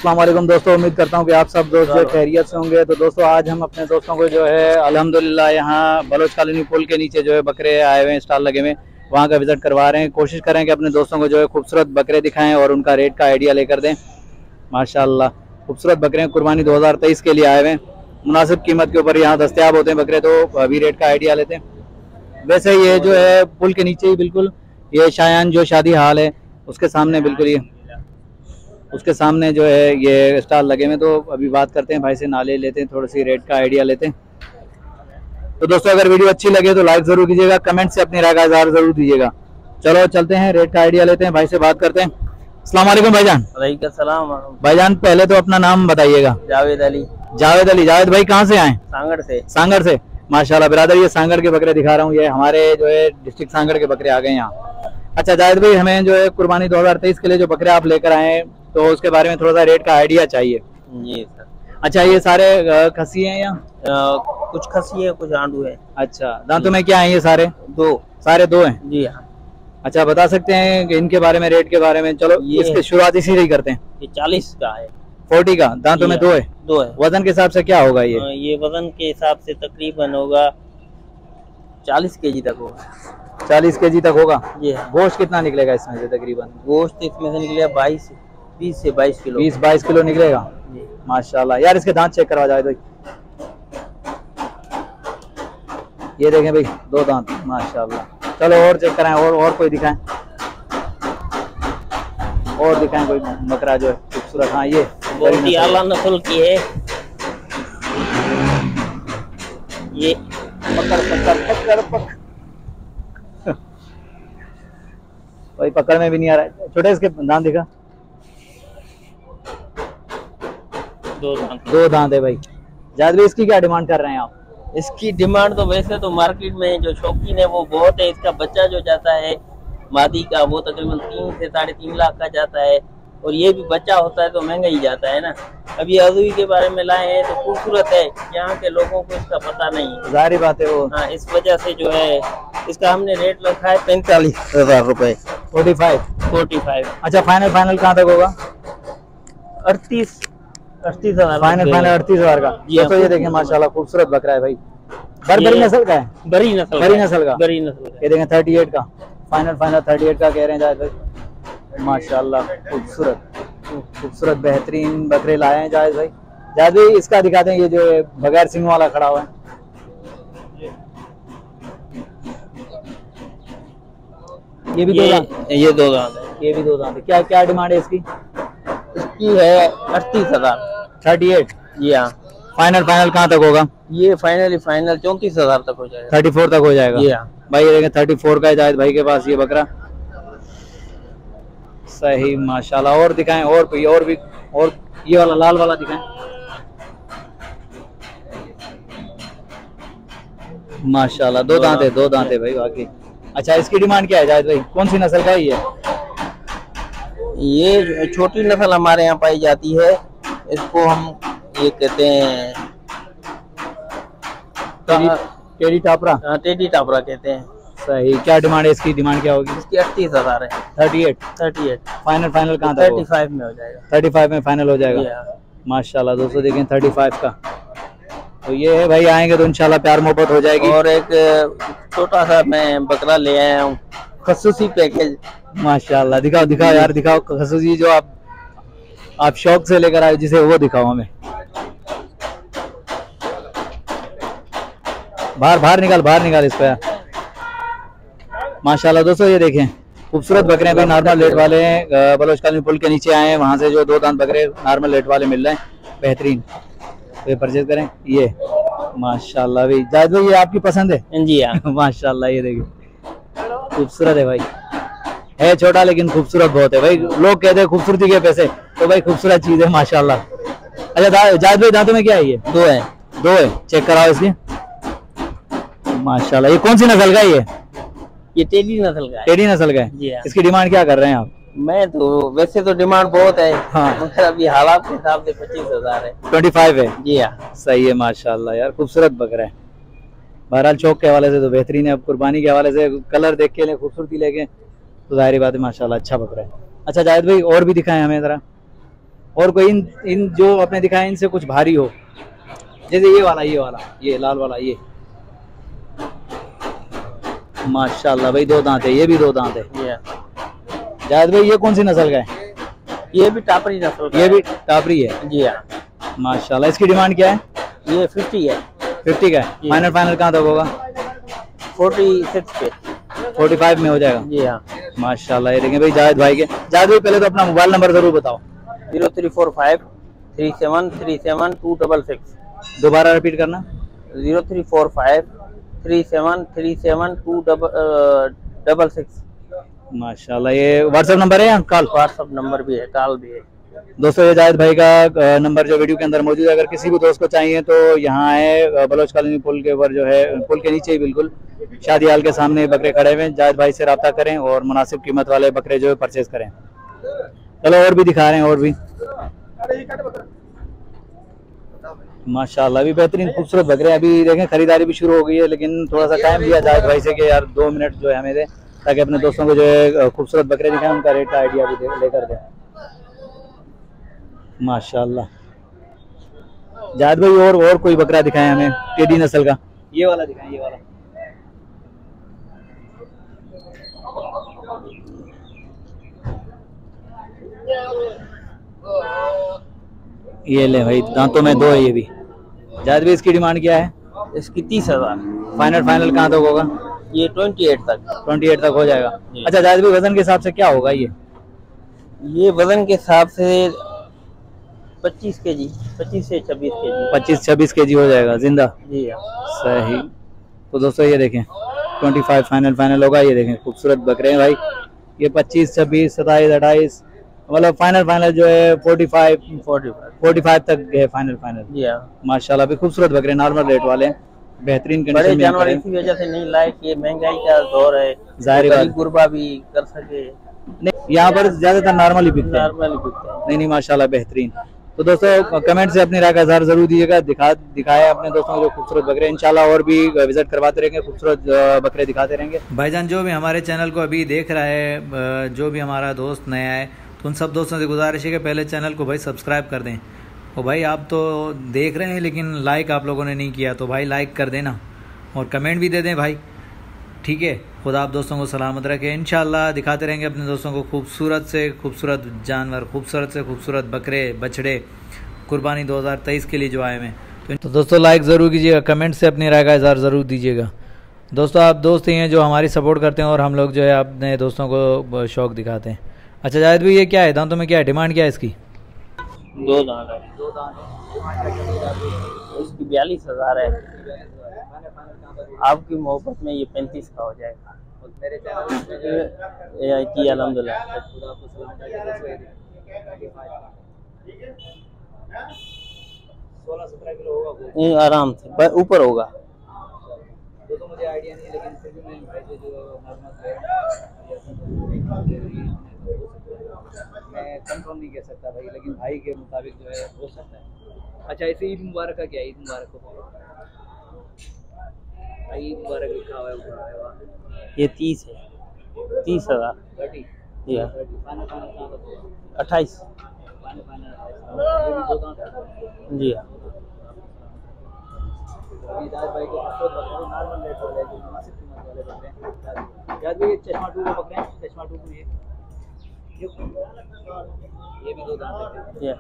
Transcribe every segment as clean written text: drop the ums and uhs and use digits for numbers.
अस्सलाम वालेकुम दोस्तों, उम्मीद करता हूँ कि आप सब दोस्त जो खैरियत से होंगे। तो दोस्तों आज हम अपने दोस्तों को जो है अल्हम्दुलिल्लाह यहाँ बलोच कॉलोनी पुल के नीचे जो है बकरे आए हुए हैं, स्टॉल लगे हुए, वहाँ का विजिट करवा रहे हैं। कोशिश करें कि अपने दोस्तों को जो है खूबसूरत बकरे दिखाएं और उनका रेट का आइडिया लेकर दें। माशाल्लाह खूबसूरत बकरे कुर्बानी 2023 के लिए आए हुए हैं। मुनासिब कीमत के ऊपर यहाँ दस्तियाब होते हैं बकरे, तो अभी रेट का आइडिया लेते हैं। वैसे ये जो है पुल के नीचे ही बिल्कुल ये शायान जो शादी हाल है उसके सामने बिल्कुल ये उसके सामने जो है ये स्टॉल लगे हुए। तो अभी बात करते हैं भाई से, नाले लेते हैं, थोड़ी सी रेट का आइडिया लेते हैं। तो दोस्तों अगर वीडियो अच्छी लगे तो लाइक जरूर कीजिएगा, कमेंट से अपनी राय का इज़हार जरूर दीजिएगा। चलो चलते हैं, रेट का आइडिया लेते हैं, भाई से बात करते हैं। अस्सलाम वालेकुम भाईजान। वालेकुम सलाम भाईजान पहले तो अपना नाम बताइएगा। जावेद अली। जावेद अली। जावेद भाई कहाँ से आए? सांगड़ से। सांगड़ से। माशाल्लाह बिरादर, ये सांगड़ के बकरे दिखा रहा हूँ, ये हमारे जो है डिस्ट्रिक्ट सांगड़ के बकरे आ गए यहाँ। अच्छा जावेद भाई, हमें जो है कुर्बानी 2023 के लिए जो बकरे आप लेकर आए तो उसके बारे में थोड़ा सा रेट का आइडिया चाहिए। जी सर। अच्छा ये सारे खसी हैं या कुछ खसी है, कुछ आंडू है। अच्छा दांतों में क्या है ये सारे? सारे दो हैं। जी हाँ। अच्छा बता सकते हैं कि इनके बारे में, रेट के बारे में? चलो इसके शुरुआत इसी से करते हैं। ये 40 का है। 40 का। दांतों में दो है। वजन के हिसाब से क्या होगा ये वजन के हिसाब से तकरीबन होगा 40 केजी तक होगा। 40 केजी तक होगा। जी। गोश्त कितना निकलेगा इसमें से? तकरीबन गोश्त इसमें से निकलेगा 20 से 22 किलो। 20-22 किलो निकलेगा। माशाल्लाह यार, इसके दांत चेक करवा जाए भाई। ये देखें भाई, दो दांत माशाल्लाह। चलो और चेक कराएं, और कोई दिखाएं, और दिखाएं कोई बकरा जो है खूबसूरत। हाँ ये बहुत ही आला नस्ल की है। ये भाई पकड़ में भी नहीं आ रहा है। छोटे इसके दांत दिखा। दो दांत है भाई। जायद भाई इसकी क्या डिमांड कर रहे हैं आप? इसकी डिमांड तो वैसे तो मार्केट में जो शौकीन है वो बहुत है। इसका बच्चा जो जाता है मादी का वो तकरीबन 3 से 3.5 लाख का जाता है, और ये भी बच्चा होता है तो महंगा ही जाता है ना। अब ये अजवी के बारे में लाए हैं तो खूबसूरत है, यहाँ के लोगों को इसका पता नहीं, जाहिर बात है वो। हाँ, इस वजह से जो है इसका हमने रेट रखा है 45,000 रुपए। 45। अच्छा फाइनल कहाँ तक होगा? 38,000 फाइनल 38,000 का। तो ये देखें माशाल्लाह खूबसूरत बकरा है भाई। बरी नस्ल का है। बरी नस्ल का। ये देखें 38 का। फाइनल 38 का कह रहे हैं जायद भाई। माशाल्लाह खूबसूरत बेहतरीन बकरे लाए हैं जायद भाई। जायद भाई इसका दिखाते हैं, ये जो बगैर सिंग वाला खड़ा हुआ है। ये भी दो दांत है। ये दो दांत है। ये भी दो दांत है। क्या डिमांड है इसकी? इसकी है 38,000। 38। जी हाँ। फाइनल कहाँ तक होगा? ये फाइनल 34,000 तक हो जाएगा। 34 तक हो जाएगा। जी हाँ भाई ये देखें 34 का है जायद भाई के पास ये बकरा। सही माशाल्लाह। और दिखाएं, और कोई और भी, और ये वाला लाल वाला दिखाएं। माशाल्लाह दो दांत है भाई वाकई। अच्छा इसकी डिमांड क्या है जायद भाई? कौन सी नस्ल का है ये छोटी नस्ल हमारे यहाँ पाई जाती है। इसको हम ये कहते हैं टेडी टापरा। टेडी टापरा कहते हैं। सही। क्या डिमांड है इसकी? डिमांड क्या होगी? इसकी 38,000 है। 38। फाइनल कहाँ तक? 35 में हो जाएगा। 35 में फाइनल हो जाएगा। माशाल्लाह दोस्तों देखें 35 का। तो ये है भाई, आएंगे तो इंशाल्लाह प्यार मोहब्बत हो जाएगी। और एक छोटा सा मैं बकरा ले आया हूँ, खसूसी पैकेज। माशाल्लाह दिखाओ यार, दिखाओ खसूसी जो आप शौक से लेकर आए, जिसे वो दिखाओ हमें। बाहर निकाल इसको यार। माशाल्लाह दोस्तों ये देखें खूबसूरत बकरे भाई, नॉर्मल रेट वाले हैं। बलोच कॉलोनी पुल के नीचे आए हैं, वहां से जो दो दांत बकरे नॉर्मल रेट वाले मिल रहे हैं बेहतरीन, तो ये परचेज करें। ये माशाल्लाह भाई जायद भाई, ये आपकी पसंद है? जी हाँ। माशाल्लाह ये देखिए खूबसूरत है भाई। है छोटा लेकिन खूबसूरत बहुत है भाई। लोग कहते हैं खूबसूरती के पैसे, तो भाई खूबसूरत चीज है माशाल्लाह। अच्छा जायद भाई दांतों में क्या है? ये दो है। चेक कराओ इसकी। माशाल्लाह ये कौन सी नस्ल का है? ये टेडी नस्ल का है। टेडी नस्ल का है। जी हाँ। इसकी डिमांड क्या कर रहे हैं आप? मैं तो वैसे तो डिमांड बहुत है, हाँ, मगर अभी हालात के हिसाब से 25,000 है। 25 है। जी हाँ। सही है माशाल्लाह यार, खूबसूरत बकरा है। बहरहाल शौक के हवाले से तो बेहतरीन है। अब कुर्बानी के हवाले से कलर देख के ले, खूबसूरती लेके, तो जाहिर बात है माशाल्लाह अच्छा बकरा है। अच्छा जाहिद भाई और भी दिखाएं हमें जरा। और कोई इन जो आपने दिखाया इनसे कुछ भारी हो, जैसे ये वाला ये लाल वाला, ये माशाल्लाह भाई 2 दांत है, ये भी 2 दांत है। जायद भाई ये कौन सी नस्ल का है? ये भी टापरी नस्ल का ये भी टापरी है। जी हाँ। माशाल्लाह। इसकी डिमांड क्या है? ये 50 है। 50 का है। फाइनल कहाँ तक होगा? 46 पे। 45 में हो जाएगा। जी हाँ। माशाल्लाह। ये देखें भाई जायद भाई के। जायद भाई पहले तो अपना मोबाइल नंबर जरूर बताओ। 0345 3737 266। दोबारा रिपीट करना। 0345 3737 266। माशाल्लाह। ये व्हाट्सएप नंबर है या कॉल? व्हाट्सएप नंबर भी है, कॉल भी है। दोस्तों ये जायद भाई का नंबर जो वीडियो के अंदर मौजूद है, अगर किसी भी दोस्त को चाहिए तो यहाँ है बलोच कॉलोनी पुल के ऊपर जो है, पुल के नीचे ही बिल्कुल शादी हाल के सामने बकरे खड़े हुए हैं। जायद भाई से रब्ता करें और मुनासिब कीमत वाले बकरे जो है परचेज करें। चलो और भी दिखा रहे हैं, और भी माशाल्लाह भी बेहतरीन खूबसूरत बकरे। अभी देखें खरीदारी भी शुरू हो गई है, लेकिन थोड़ा सा टाइम दिया जायद भाई से कि यार 2 मिनट जो है हमें दे, ताकि अपने दोस्तों को जो है खूबसूरत बकरे दिखाएं, उनका रेट का आइडिया भी लेकर दें। माशाल्लाह। जायद भाई और कोई बकरा दिखाएं हमें टेडी नस्ल का। ये वाला दिखाएं, ये वाला। ये ले भाई, दांतों में 2 है ये भी। जायद भाई इसकी डिमांड क्या है? इसकी 30,000। फाइनल कहाँ तक होगा? ये 28 तक। 28 तक हो जाएगा। अच्छा जायद भाई वजन के हिसाब से क्या होगा ये वजन के हिसाब से 25 केजी, 25 से 26 केजी। 25-26 केजी हो जाएगा जिंदा। जी सही। तो दोस्तों ये देखें 25 फाइनल होगा। ये देखें खूबसूरत बकरे हैं भाई। ये 25, 26, 27, 28 मतलब फाइनल जो है 45 तक है फाइनल। जी हाँ। माशाल्लाह भी खूबसूरत बकरे, नॉर्मल रेट वाले, बेहतरीन बड़े कंडीशन में। जानवर इसी वजह से नहीं लाए कि महंगाई का दौर है, जाहिर बात, गुरबा भी कर सके। नहीं यहाँ पर ज्यादातर नॉर्मल ही बिकते हैं। नहीं माशाल्लाह बेहतरीन। तो दोस्तों कमेंट से अपनी राय का इज़हार जरूर दीजिएगा। दिखाया अपने दोस्तों को जो खूबसूरत बकरे, इंशाल्लाह और भी विजिट करवाते रहेंगे, खूबसूरत बकरे दिखाते रहेंगे। भाईजान जो भी हमारे चैनल को अभी देख रहा है, जो भी हमारा दोस्त नया है, तो उन सब दोस्तों से गुजारिश है कि पहले चैनल को भाई सब्सक्राइब कर दें। और भाई आप तो देख रहे हैं लेकिन लाइक आप लोगों ने नहीं किया, तो भाई लाइक कर देना और कमेंट भी दे दें भाई, ठीक है। खुदा आप दोस्तों को सलामत रखे। इंशाल्लाह दिखाते रहेंगे अपने दोस्तों को खूबसूरत से खूबसूरत जानवर, खूबसूरत से खूबसूरत बकरे बछड़े कुर्बानी 2023 के लिए जो आए हैं। तो दोस्तों लाइक ज़रूर कीजिएगा, कमेंट से अपनी राय का इज़हार ज़रूर दीजिएगा। दोस्तों आप दोस्त ही हैं जो हमारी सपोर्ट करते हैं और हम लोग जो है अपने दोस्तों को शौक़ दिखाते हैं। अच्छा जायद भाई ये क्या है, दांतों में क्या है, डिमांड क्या है इसकी? 2 दांत है। इसकी 42,000 है। आपकी मोहब्बत में ये 35 का हो जाएगा। मेरे चैनल जी अल्हम्दुलिल्लाह। 16-17 किलो होगा आराम से, ऊपर होगा। तो मुझे आइडिया नहीं, लेकिन फिर भी मैं भाई से जो मैं कंफर्म नहीं कह सकता भाई, लेकिन भाई के मुताबिक जो है हो सकता है। अच्छा इसे ईद मुबारक का क्या? ईद मुबारक को ईद मुबारक लिखा हुआ है। ये 30 है। 30,000। 28 जी हाँ। भाई को नॉर्मल रेट हो जाएगी, मुनासिब कीमत वाले बकरे हैं। याद भी चश्मा 2 को पकड़े, चश्मा 2 को ये भी 2 दांत है।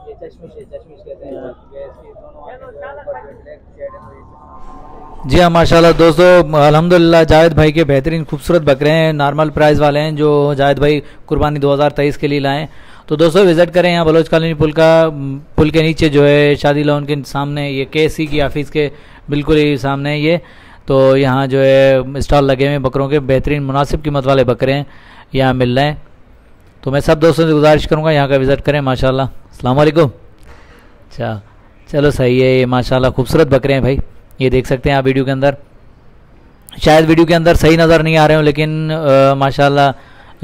ये चश्मिश कहते हैं। जी हाँ माशाल्लाह दोस्तों, अल्हम्दुलिल्लाह जायद भाई के बेहतरीन खूबसूरत बकरे हैं, नॉर्मल प्राइस वाले हैं जो जायद भाई कुर्बानी 2023 के लिए लाएँ। तो दोस्तों विज़िट करें यहाँ बलोच कॉलोनी पुल के नीचे जो है शादी लॉन के सामने, ये KC की ऑफिस के बिल्कुल ही सामने है ये। तो यहाँ जो है स्टॉल लगे हुए हैं बकरों के, बेहतरीन मुनासिब कीमत वाले बकरे हैं यहाँ मिल रहे हैं। तो मैं सब दोस्तों से गुजारिश करूँगा यहाँ का विज़िट करें। माशाल्लाह। अस्सलाम वालेकुम। अच्छा चलो सही है। ये माशाल्लाह खूबसूरत बकरे हैं भाई, ये देख सकते हैं आप वीडियो के अंदर। शायद वीडियो के अंदर सही नज़र नहीं आ रहे हो, लेकिन माशाल्लाह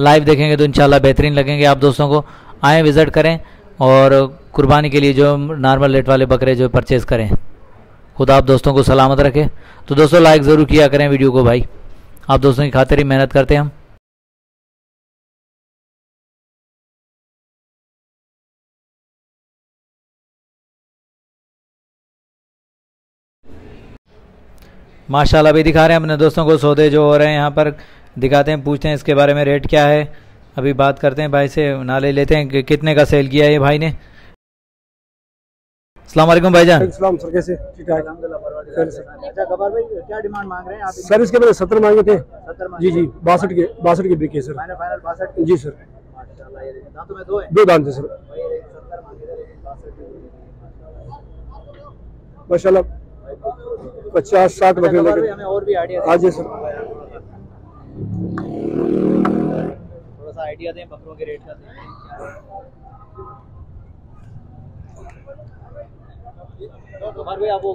लाइव देखेंगे तो इंशाल्लाह बेहतरीन लगेंगे आप दोस्तों को। आएँ विज़िट करें और कुर्बानी के लिए जो नॉर्मल रेट वाले बकरे जो परचेज़ करें। खुदा आप दोस्तों को सलामत रखे। तो दोस्तों लाइक ज़रूर किया करें वीडियो को भाई, आप दोस्तों की खातिर ही मेहनत करते हैं हम। माशाल्लाह भी दिखा रहे हैं अपने दोस्तों को सौदे जो हो रहे हैं यहाँ पर, दिखाते हैं, पूछते हैं इसके बारे में, रेट क्या है। अभी बात करते हैं भाई से, नाले लेते हैं कि कितने का सेल किया है ये भाई ने। अस्सलाम वालेकुम भाईजान। सलाम सर, कैसे? ठीक ठाक। अच्छा गफार भाई क्या डिमांड मांग रहे हैं आप? सर इसके मैंने 70 मांगे थे। 70 जी जी, 62 के बिके सर। फाइनल 62 जी सर। माशाल्लाह ये दांतों में 2 है। 2 दांत थे सर। 70 मांगे थे लेकिन 62 माशाल्लाह 50-60 बकरे लेके हमें और भी आइडिया आज सर। थोड़ा सा आइडिया दें बकरों के रेट का।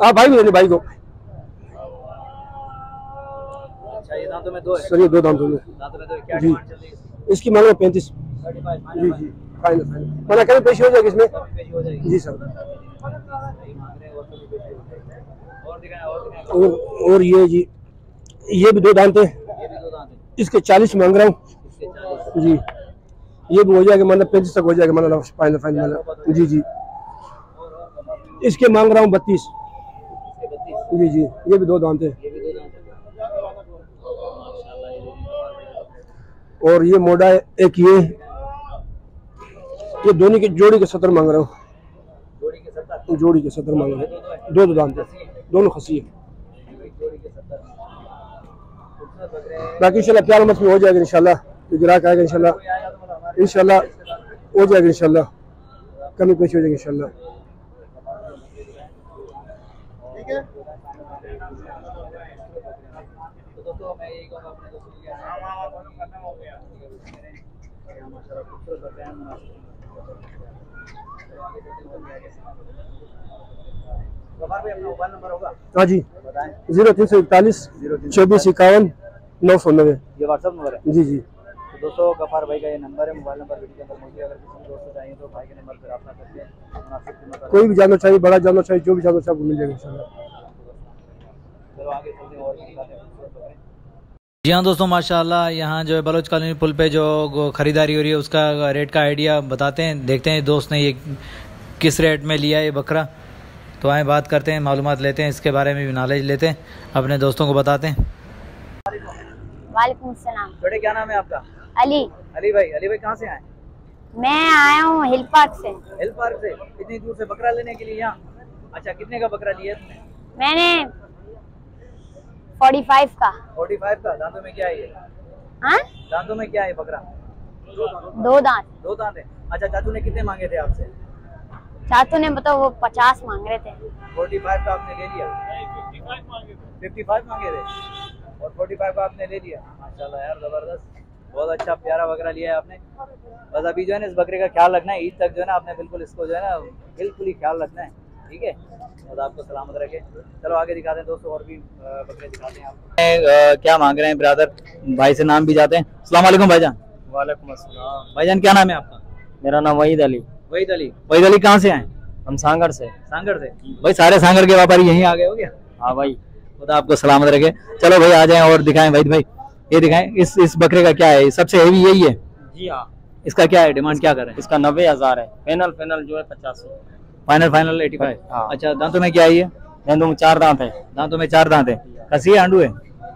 हाँ भाई मेरे भाई को। अच्छा ये दांतों में 2 है सर, ये 2 दांत होंगे। दांतों में 2 क्या जी। डिमांड चल रही है? इसकी मांग 35। 35 जी जी, फाइनल मना करें पेशी हो जाएगी इसमें। हो जाएगी जी सर। सही मांग रहे हैं और तो भी पेशी हो जाएगी। और दिखाएं और ये जी, ये भी 2 दांत है। ये भी 2 दांत है। इसके 40 मांग रहा हूँ। इसके 40 जी, ये भी हो जाएगा, मतलब 35 तक हो जाएगा, मतलब फाइनल। जी जी, इसके मांग रहा हूँ 32। जी जी, ये भी 2 दांत है। ये भी 2 दांत है। माशाल्लाह ये और ये मोड़ा है एक, ये दोनों की जोड़ी के 70 मांग रहा हूँ। जोड़ी के 70 जोड़ी के 70 मांग रहा हूँ। 2 दांत है, दोनों खसी है। जोड़ी के 70 बाकी इंशाल्लाह प्यार मत में हो जाएगा इंशाल्लाह। ग्राहक आएगा इंशाल्लाह, इंशाल्लाह हो जाएगा इंशाल्लाह, कमी पेशी हो जाएगी इंशाल्लाह। ठीक है। तो दोस्तों मैं यही कहूँगा अपने दोस्तों के लिए खत्म हो गया। माशाल्लाह खूबसूरत बकरे हैं, मुनासिब। गफार भाई अपना मोबाइल नंबर होगा? हाँ जी, बताएं। 0341 24 51 990। ये व्हाट्सअप नंबर है? जी जी। तो दोस्तों गफार भाई का ये नंबर है, मोबाइल नंबर वीडियो के अंदर मौजूद है। अगर किसी दोस्त को चाहिए तो भाई के नंबर पर रब्ता करके मुनासिब कीमत पर कोई भी जानना चाहिए, बड़ा जानना चाहिए, जो भी जानना चाहिए आपको मिल जाएगा इंशाल्लाह। चलो आगे चलते हैं और भी दिखाते हैं खूबसूरत बकरे। जी हाँ दोस्तों, माशाल्लाह यहाँ जो है बलोच कॉलोनी पुल पे जो खरीदारी हो रही है उसका रेट का आइडिया बताते हैं, देखते हैं दोस्त ने ये किस रेट में लिया ये बकरा। तो आए बात करते हैं, मालूमात लेते हैं, इसके बारे में भी नॉलेज लेते हैं, अपने दोस्तों को बताते हैं। वालेकुम सलाम। बेटे क्या नाम है आपका? अली। अली भाई कहाँ से आए? मैं आया हूँ हिल पार्क से। हिल पार्क से? इतनी दूर से बकरा लेने के लिए यहाँ? अच्छा कितने का बकरा लिया तुमने? मैंने 45 का। 45 का। दांतों में क्या है ये? हाँ? दांतों में क्या है बकरा? 2 दांत। 2 दांत है। अच्छा चाचू ने कितने मांगे थे आपसे? चाचू ने बताओ वो 50 मांग रहे थे। 45 का आपने ले लिया? 55 मांगे थे और 45 का आपने ले लिया। माशाल्लाह यार जबरदस्त, बहुत अच्छा प्यारा बकरा लिया है आपने। बस अभी जो है ना इस बकरे का ख्याल रखना है, ईद तक जो है ना आपने बिल्कुल इसको जो है ना बिल्कुल ही ख्याल रखना है, ठीक है? और आपको सलामत रखे। चलो आगे दिखाते हैं दोस्तों, और भी बकरे दिखाते हैं आपको। क्या मांग रहे हैं ब्रदर? भाई से नाम भी जाते हैं। अस्सलाम वालेकुम भाईजान। वालेकुम अस्सलाम। भाईजान क्या नाम है आपका? मेरा नाम वहीद अली। वहीद अली कहाँ से आए? हम सांगड़ से। सांगड़ से? भाई सारे सांगड़ के व्यापारी यहीं आ गए हो क्या? हाँ भाई। खुदा आपको सलामत रखे। चलो भाई आ जाएं और दिखाएं वहीद भाई, ये दिखाएं इस बकरे का क्या है? सबसे हेवी यही है? जी हाँ। इसका क्या है डिमांड, क्या कर रहे हैं? इसका 90,000 है। फाइनल जो है 85। फाइनल 85। हाँ। अच्छा दांतों में क्या है ये? दांतों में 4 दांत है। दांतों में 4 दांत है। खसी है आंडू है?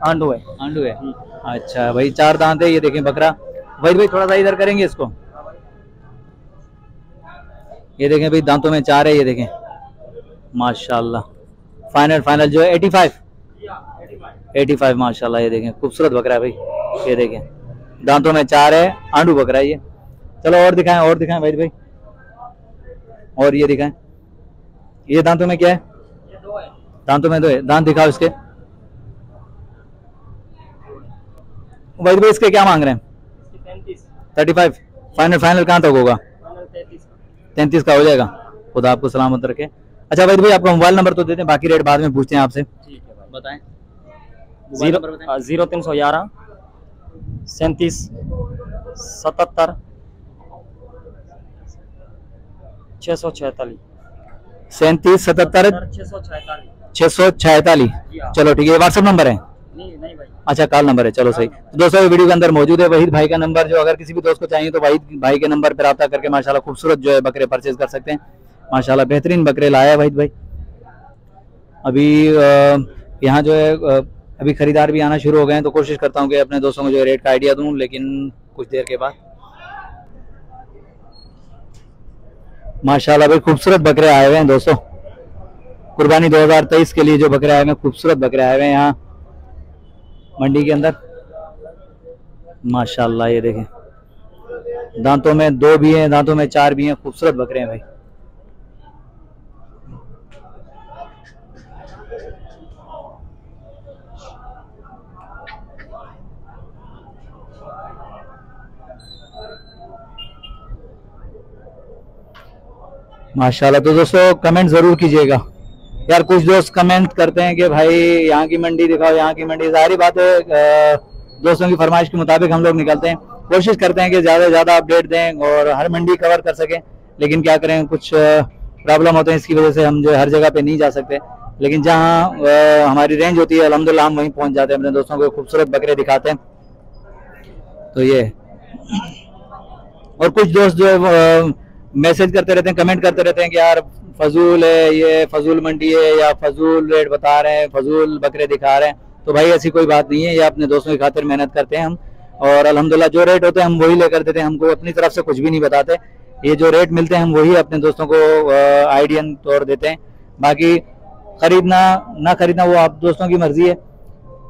आंडू है। आंडू है। अच्छा भाई 4 दांत है, ये देखें बकरा। वहीद भाई थोड़ा सा इधर करेंगे इसको, ये देखें भाई दांतों में 4 है, ये देखें माशाल्लाह। फाइनल जो है 85 माशाल्लाह, ये देखें खूबसूरत बकरा है भाई, ये देखें दांतों में 4 है, आंडू बकरा है ये। चलो और दिखाएं भाई भाई, और ये दिखाएं, ये दांतों में क्या है? दांतों में 2 है। दांत दिखाओ इसके। भाई भाई इसके क्या मांग रहे हैं? 35। फाइनल कहाँ तक होगा? 33 का हो जाएगा। खुदा आपको सलामत रखे। अच्छा भाई आपका मोबाइल नंबर तो देते हैं, बाकी रेट बाद में पूछते हैं आपसे। ठीक है भाई बताएं। 0311 37 77 646। 37 77 646। चलो ठीक है, व्हाट्सएप नंबर है? नहीं भाई। अच्छा कॉल नंबर है, चलो सही। तो दोस्तों वीडियो के अंदर मौजूद है वहीद भाई का नंबर, जो अगर किसी भी दोस्त को चाहिए तो वहीद भाई के नंबर पर रब्ता करके माशाल्लाह खूबसूरत जो है बकरे परचेज कर सकते हैं। माशाल्लाह बेहतरीन बकरे लाया है वहीद भाई। अभी यहाँ जो है अभी खरीदार भी आना शुरू हो गए हैं, तो कोशिश करता हूँ कि अपने दोस्तों को जो है रेट का आइडिया दूँ, लेकिन कुछ देर के बाद। माशाल्लाह भाई खूबसूरत बकरे आए हुए हैं दोस्तों, कुर्बानी 2023 के लिए जो बकरे आए हुए हैं, खूबसूरत बकरे आए हुए हैं यहाँ मंडी के अंदर। माशाल्लाह ये देखें, दांतों में 2 भी हैं, दांतों में 4 भी हैं, खूबसूरत बकरे हैं भाई। माशाल्लाह। तो दोस्तों कमेंट जरूर कीजिएगा यार, कुछ दोस्त कमेंट करते हैं कि भाई यहाँ की मंडी दिखाओ, यहाँ की मंडी। जाहिर बात है दोस्तों की फरमाइश के मुताबिक हम लोग निकलते हैं, कोशिश करते हैं कि ज़्यादा से ज़्यादा अपडेट दें और हर मंडी कवर कर सकें, लेकिन क्या करें, कुछ प्रॉब्लम होते हैं, इसकी वजह से हम जो हर जगह पे नहीं जा सकते। लेकिन जहाँ हमारी रेंज होती है अल्हम्दुलिल्लाह हम वहीं पहुँच जाते हैं, अपने दोस्तों को खूबसूरत बकरे दिखाते हैं। तो ये और कुछ दोस्त जो मैसेज करते रहते हैं, कमेंट करते रहते हैं कि यार फजूल है, ये फजूल मंडी है, या फजूल रेट बता रहे हैं, फजूल बकरे दिखा रहे हैं। तो भाई ऐसी कोई बात नहीं है, ये अपने दोस्तों की खातिर मेहनत करते हैं हम, और अल्हम्दुलिल्लाह जो रेट होते हैं हम वही लेकर देते हैं, हमको अपनी तरफ से कुछ भी नहीं बताते। ये जो रेट मिलते हैं हम वही अपने दोस्तों को आइडिया तौर देते हैं। बाकी खरीदना ना खरीदना वो आप दोस्तों की मर्जी है,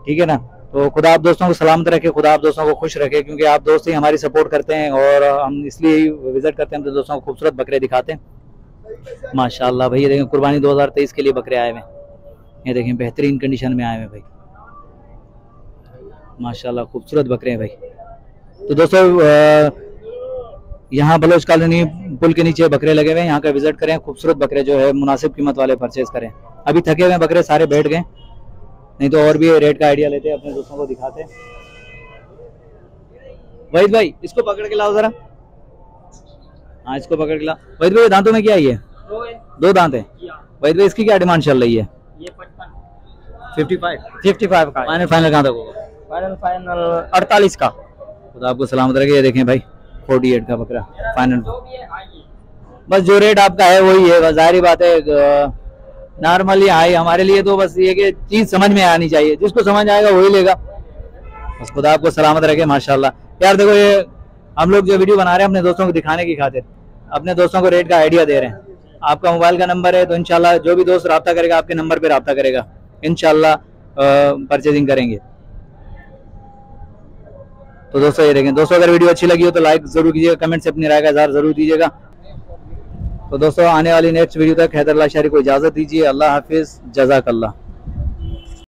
ठीक है ना। तो खुदा आप दोस्तों को सलामत रखे, खुदा आप दोस्तों को खुश रखे, क्योंकि आप दोस्त ही हमारी सपोर्ट करते हैं और हम इसलिए विजिट करते हैं, अपने दोस्तों को खूबसूरत बकरे दिखाते हैं। माशाल्लाह भाई ये देखें, कुर्बानी 2023 के लिए बकरे आए हुए हैं, ये देखें बेहतरीन कंडीशन में आए हुए हैं भाई, माशाल्लाह खूबसूरत बकरे हैं भाई। तो दोस्तों यहाँ बलोच कॉलोनी पुल के नीचे बकरे लगे हुए हैं, यहाँ का विजिट करें, खूबसूरत बकरे जो है मुनासिब कीमत वाले परचेज करें। अभी थके हुए बकरे सारे बैठ गए, नहीं तो और भी रेट का आइडिया लेते हैं, अपने दोस्तों को दिखाते हैं। वहीद भाई इसको पकड़ के लाओ जरा, हाँ इसको पकड़ के लाओ। वहीद भाई दांतों में क्या है? 2 दांत है। वहीद भाई इसकी क्या डिमांड चल रही है? ये 55 का। फाइनल कहाँ तक होगा? फाइनल 48 का। खुदा आपको सलामत रखे। ये देखें भाई 48 का बकरा फाइनल। बस जो रेट आपका है वही है, बस जाहिर बात है नॉर्मली हाई हमारे लिए तो बस ये कि चीज समझ में आनी चाहिए, जिसको समझ आएगा वही लेगा। बस खुदा आपको सलामत रखे। माशाल्लाह यार देखो, ये हम लोग जो वीडियो बना रहे हैं अपने दोस्तों को दिखाने की खातिर, अपने दोस्तों को रेट का आइडिया दे रहे हैं। आपका मोबाइल का नंबर है तो इंशाल्लाह जो भी दोस्त रब्ता करेगा आपके नंबर पे रब्ता करेगा, इंशाल्लाह परचेजिंग करेंगे। तो दोस्तों ये देखें, दोस्तों अगर वीडियो अच्छी लगी हो तो लाइक जरूर कीजिएगा, कमेंट से अपनी राय का इज़हार जरूर दीजिएगा। तो दोस्तों आने वाली नेक्स्ट वीडियो तक हैदर अल्लाह शारी को इजाजत दीजिए। अल्लाह हाफिज, जज़ाकल्लाह।